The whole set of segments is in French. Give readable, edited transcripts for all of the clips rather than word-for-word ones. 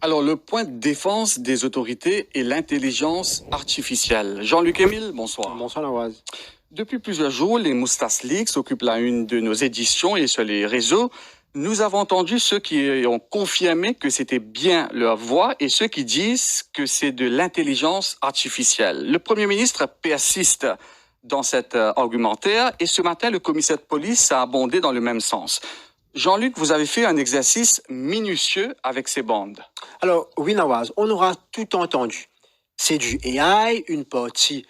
Alors, le point de défense des autorités est l'intelligence artificielle. Jean-Luc Émile, bonsoir. Bonsoir, Nawaz. Depuis plusieurs jours, les Moustas Leaks occupent la une de nos éditions et sur les réseaux. Nous avons entendu ceux qui ont confirmé que c'était bien leur voix et ceux qui disent que c'est de l'intelligence artificielle. Le Premier ministre persiste dans cet argumentaire et ce matin, le commissaire de police a abondé dans le même sens. Jean-Luc, vous avez fait un exercice minutieux avec ces bandes. Alors, oui, Nawaz, on aura tout entendu. C'est du AI, une partie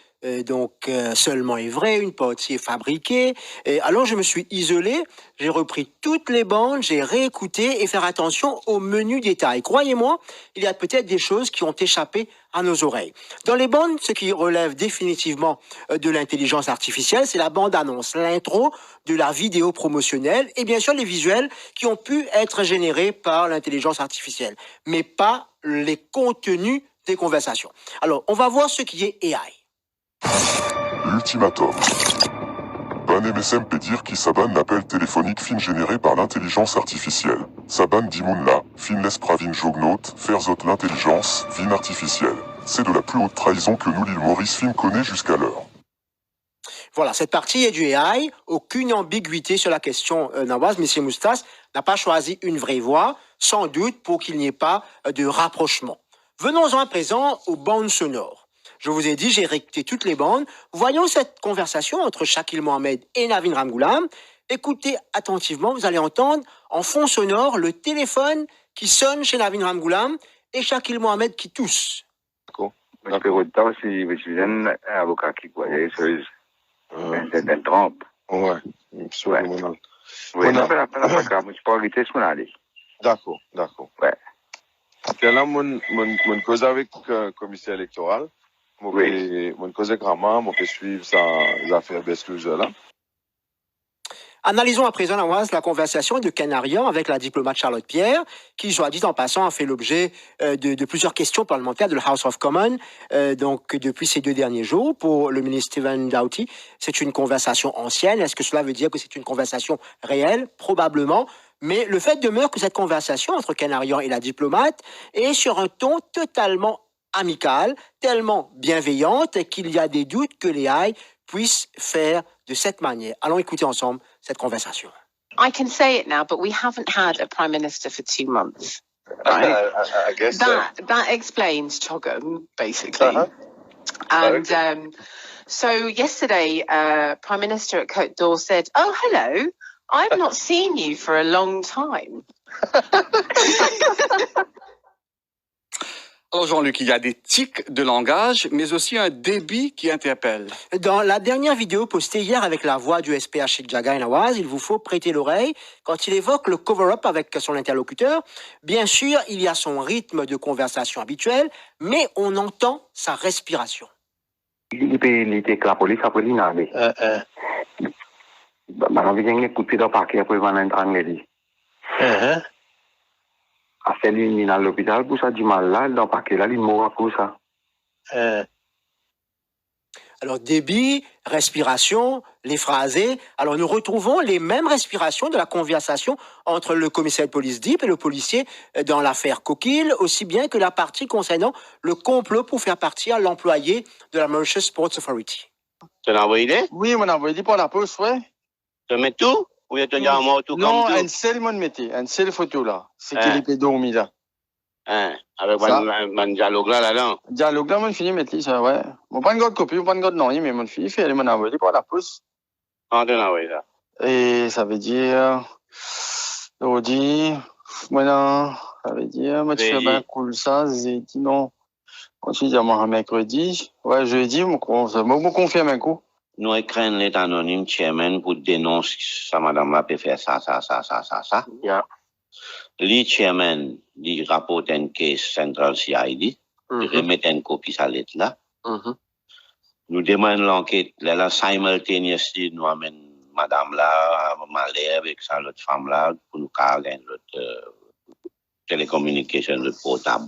seulement est vraie, une partie est fabriquée. Et alors, je me suis isolé, j'ai repris toutes les bandes, j'ai réécouté et faire attention aux menus détails. Croyez-moi, il y a peut-être des choses qui ont échappé à nos oreilles. Dans les bandes, ce qui relève définitivement de l'intelligence artificielle, c'est la bande-annonce, l'intro de la vidéo promotionnelle et bien sûr les visuels qui ont pu être générés par l'intelligence artificielle, mais pas les contenus des conversations. Alors, on va voir ce qui est AI. L'ultimatum. Ban MSM peut dire qui Saban l'appel téléphonique fin généré par l'intelligence artificielle. Saban Dimounla, finless pravin jognot, ferzot l'intelligence, vin artificielle. C'est de la plus haute trahison que nous l'île Maurice Film connaît jusqu'alors. Voilà, cette partie est du AI, aucune ambiguïté sur la question Nawaz. M. Moustas n'a pas choisi une vraie voix, sans doute pour qu'il n'y ait pas de rapprochement. Venons-en à présent aux bandes sonores. Je vous ai dit, j'ai réécouté toutes les bandes. Voyons cette conversation entre Shakil Mohamed et Navin Ramgoolam. Écoutez attentivement, vous allez entendre en fond sonore le téléphone qui sonne chez Navin Ramgoolam et Shakil Mohamed qui tousse. Je peux autant si je suis un avocat qui connaît c'est Trump. Ouais, absolument. Oui, non, mais la municipalité, c'est ce qu'on a dit. D'accord. Ouais. Là, mon cause avec le commissaire électoral, mon cause avec Rama, mon peut suivre les affaires d'exclusion là. Analysons à présent, Nawaz, la conversation de Canarian avec la diplomate Charlotte Pierre, qui, soit dit en passant, a fait l'objet de plusieurs questions parlementaires de la House of Commons, depuis ces 2 derniers jours. Pour le ministre Stephen Doughty, c'est une conversation ancienne. Est-ce que cela veut dire que c'est une conversation réelle? Probablement. Mais le fait demeure que cette conversation entre Canarian et la diplomate est sur un ton totalement amical, tellement bienveillante qu'il y a des doutes que les AI puissent faire de cette manière. Allons écouter ensemble cette conversation. I can say it now, but we haven't had a prime minister for 2 months. Right? I guess that explains Choggum, basically. And so yesterday, Prime Minister at Côte d'Or said, "Oh, hello. I've not seen you for a long time." Alors Jean-Luc, il y a des tics de langage, mais aussi un débit qui interpelle. Dans la dernière vidéo postée hier avec la voix du SPH Jaga Nawaz, il vous faut prêter l'oreille quand il évoque le cover-up avec son interlocuteur. Bien sûr, il y a son rythme de conversation habituel, mais on entend sa respiration. Il était que la police a pris l'inarmée. Maintenant, il y a un coup de pied dans le parquet pour l'entrer. A fait l'une à l'hôpital pour ça, du mal là, dans le paquet là, il mourra pour ça. Alors, débit, respiration, les phrasés. Alors, nous retrouvons les mêmes respirations de la conversation entre le commissaire de police Deep et le policier dans l'affaire Coquille, aussi bien que la partie concernant le complot pour faire partir l'employé de la Mauritius Sports Authority. Tu l'as envoyé? Oui, on a envoyé pour la poste, ouais. Tu mets tout? Ou tu as un tout non, comme tout? un seul mon métier, une seule photo là. C'est qu'il est dormi là. Avec un dialogue là-dedans. Dialogue là, mon fille met ça, ouais. Mon pas une grande copie, mon pas une grande non, mais mon fille fait, elle m'a envoyé pour la poste. Quand tu l'as envoyé ça? Et ça veut dire, aujourd'hui, maintenant, ça veut dire, moi, tu fais bien cool ça, j'ai dit non. Ensuite, il y a un mercredi, ouais, jeudi, me confirme un coup. Nous écrivons l'état anonyme, chairman, pour dénoncer ça, madame là, peut faire ça. Yeah. Le chairman, il rapporte une case central CID, il remet une copie de sa lettre là. Nous demandons l'enquête, là, simultaneously, nous amène madame là, Malais avec sa l'autre femme là, pour nous carrer l'autre télécommunication, l'autre portable.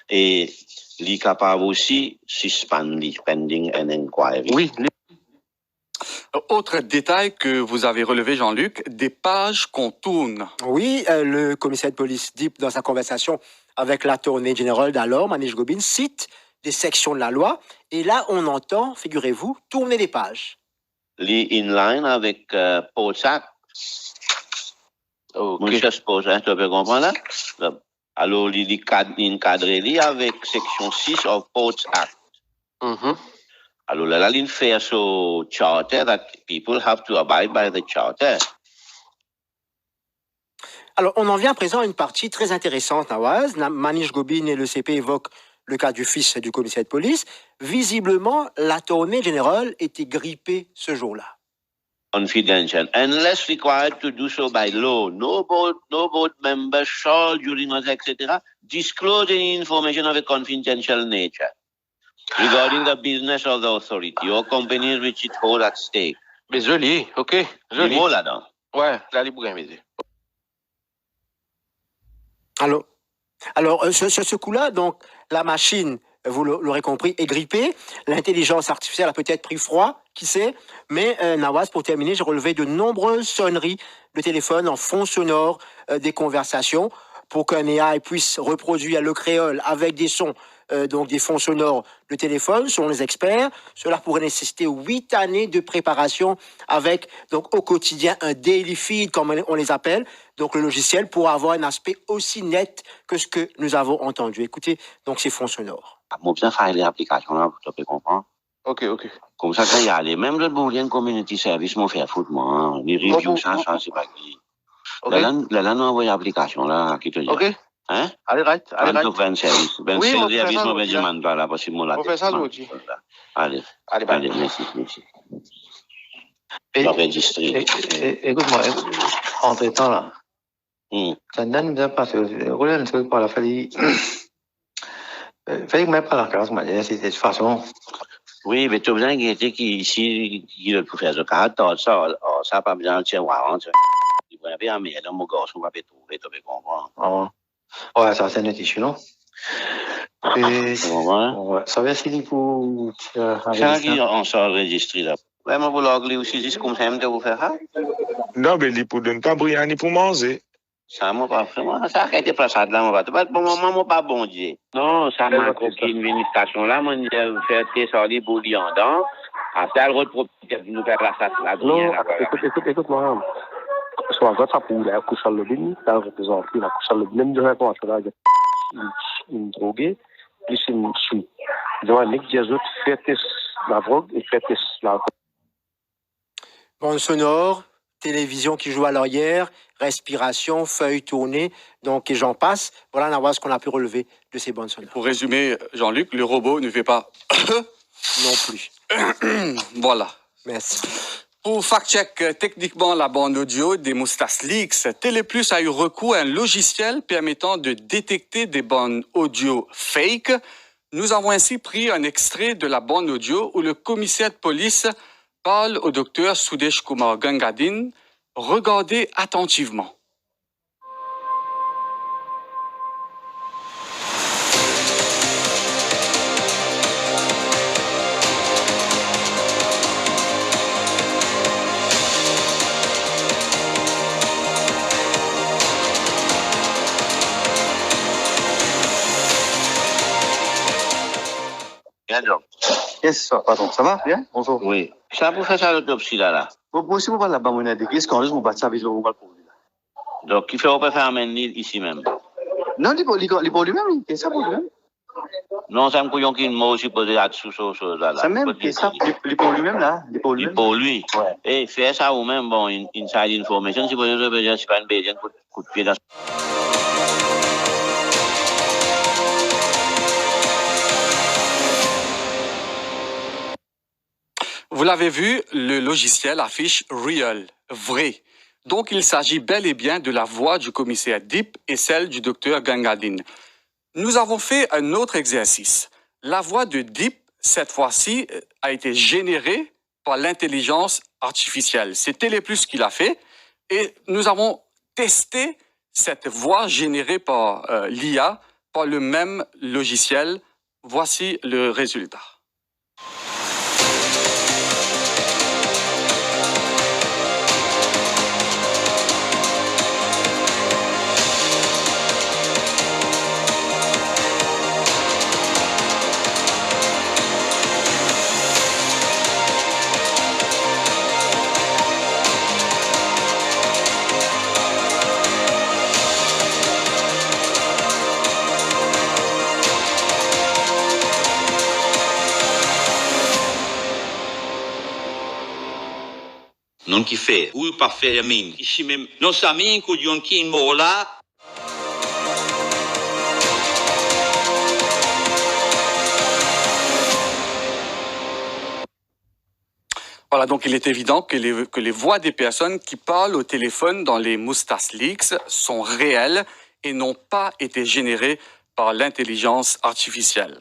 Et il est capable aussi, suspendre pending an inquiry. Oui. Autre détail que vous avez relevé, Jean-Luc, des pages qu'on tourne. Oui, le commissaire de police DIP, dans sa conversation avec l'attorney général d'alors, Manish Gobin, cite des sections de la loi. Et là, on entend, figurez-vous, tourner des pages. Li inline avec POTS Act. Moi, je suppose, tu peux comprendre là? Alors, il encadré avec section 6 of POTS Act. Alors, là, il fait so charter that people have to abide by the charter. Alors, on en vient à présent à une partie très intéressante, Nawaz. Manish Gobin et le CP évoquent le cas du fils du commissaire de police. Visiblement, l'attorney général était grippé ce jour-là. Confidential, unless required to do so by law. No board member shall, during us, etc., disclose any information of a confidential nature regarding the business of the authority or companies which it holds at stake. Mais joli, ok, joli. Du mot là-dedans. Ouais, là, les bouquins, mais... Alors, sur ce coup-là, donc, la machine, vous l'aurez compris, est grippée. L'intelligence artificielle a peut-être pris froid, qui sait. Mais, Nawaz, pour terminer, j'ai relevé de nombreuses sonneries de téléphone en fond sonore des conversations pour qu'un AI puisse reproduire le créole avec des sons, donc des fonds sonores de téléphone, selon les experts. Cela pourrait nécessiter 8 années de préparation avec, donc, au quotidien, un daily feed, comme on les appelle. Donc, le logiciel pour avoir un aspect aussi net que ce que nous avons entendu. Écoutez, donc, ces fonds sonores. Moi, bien faire les applications là, pour te comprendre. Ok. Comme ça, quand il y a les mêmes Boolean Community Service, m'ont fait foutre, moi. Les reviews, ça, c'est pas qui. Là, nous envoie l'application là, qui te dit. Ok. Hein? Allez, right. 20 services. 20 Oui, services, moi, ben, demande pas là, parce que moi, là. On fait ça, l'autre. Allez, merci. Enregistré. Écoute-moi, entre-temps, là. Ça donne bien parce que, regarde un truc par la famille. Fallait que même pas la classe, mais c'est de toute façon. Oui, mais tu as besoin qu'il ici, il peut faire ce cas, ça, pas besoin de tirer, il va y avoir un meilleur dans mon garçon, on va trouver, tu peux comprendre. Ouais, ça, c'est notre issue, non? Et, ça va essayer pour, ça, on s'enregistre là. Ouais, mais vous l'anglais aussi, c'est comme ça, vous faire ça? Non, mais il pour donner pas brillant, ni pour manger. Ça m'a pas vraiment, ça a été passé là, moi, pour le moment, pas bon Dieu. Non, ça m'a coquille une administration là, moi, je fais tes sorties pour l'y en dedans. Après, elle reproduit, nous faire la salle là. Non, écoute, moi, soit quand ça pour la couche à l'obin, ça représente la couche à l'obin, même de la pointe là, une droguée, plus une suite. Donc, les autres fêtent la drogue et fêtent la. Bande sonore, télévision qui joue à l'arrière, respiration, feuilles tournées, donc et j'en passe. Voilà, Nawaz, ce qu'on a pu relever de ces bandes sonores. Pour résumer, Jean-Luc, le robot ne fait pas non plus. Voilà. Merci. Pour fact-check techniquement la bande audio des Moustas Leaks, Téléplus a eu recours à un logiciel permettant de détecter des bandes audio fake. Nous avons ainsi pris un extrait de la bande audio où le commissaire de police parle au docteur Sudesh Kumar Gangadin. Regardez attentivement. Bien donc. Yes, pardon, ça va bien? Bonjour. Oui. Ça pour faire ça l'autopsie là. Bon, si vous parlez là-bas, on a des qu'est-ce qu'on risque, on va ça avec le pour lui. Donc, il faut pas faire amener ici même. Non, il pour lui-même, c'est ça pour lui-même. Non, ça me couillon qui mot supposé à sous là. Ça même, c'est ça, il pour lui-même là, il pour lui. Pour lui. Ouais. Et faire ça ou même bon inside information, si vous avez c'est pas une belle coup de pied dans. Vous l'avez vu, le logiciel affiche Real, vrai. Donc, il s'agit bel et bien de la voix du commissaire DIP et celle du docteur Gangadin. Nous avons fait un autre exercice. La voix de DIP, cette fois-ci, a été générée par l'intelligence artificielle. C'est Téléplus qui l'a fait et nous avons testé cette voix générée par l'IA par le même logiciel. Voici le résultat. Non qui fait, ou pas faire mine. Ici même, non ça mine, qu'on dit qui est mort là. Voilà, donc il est évident que les voix des personnes qui parlent au téléphone dans les Mustas Leaks sont réelles et n'ont pas été générées par l'intelligence artificielle.